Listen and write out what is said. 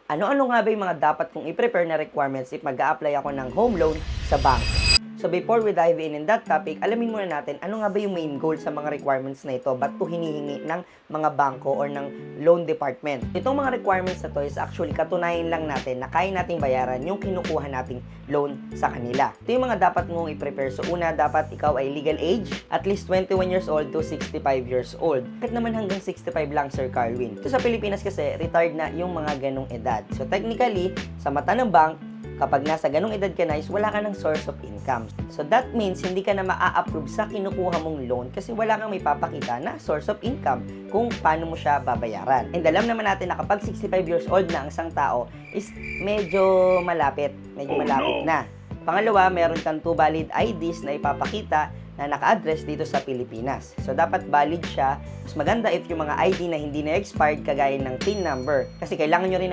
Ano-ano nga ba yung mga dapat kong i-prepare na requirements if mag-a-apply ako ng home loan sa bank? So before we dive in that topic, alamin muna natin ano nga ba yung main goal sa mga requirements na ito? Ba't ito hinihingi ng mga bangko or ng loan department? Itong mga requirements na to is actually katunayan lang natin na kaya nating bayaran yung kinukuha nating loan sa kanila. Ito yung mga dapat mong i-prepare. So una, dapat ikaw ay legal age, at least 21 years old to 65 years old. Bakit naman hanggang 65 lang, Sir Carwin? Ito sa Pilipinas kasi, retired na yung mga ganong edad. So technically, sa mata ng bank, kapag nasa ganong edad ka na is wala ka ng source of income. So that means hindi ka na maa-approve sa kinukuha mong loan kasi wala kang may papakita na source of income kung paano mo siya babayaran. And alam naman natin na kapag 65 years old na ang isang tao is medyo malapit na. Pangalawa, meron kang 2 valid IDs na ipapakita na naka-address dito sa Pilipinas. So, dapat valid siya. Mas maganda if yung mga ID na hindi na expired kagaya ng PIN number. Kasi kailangan nyo rin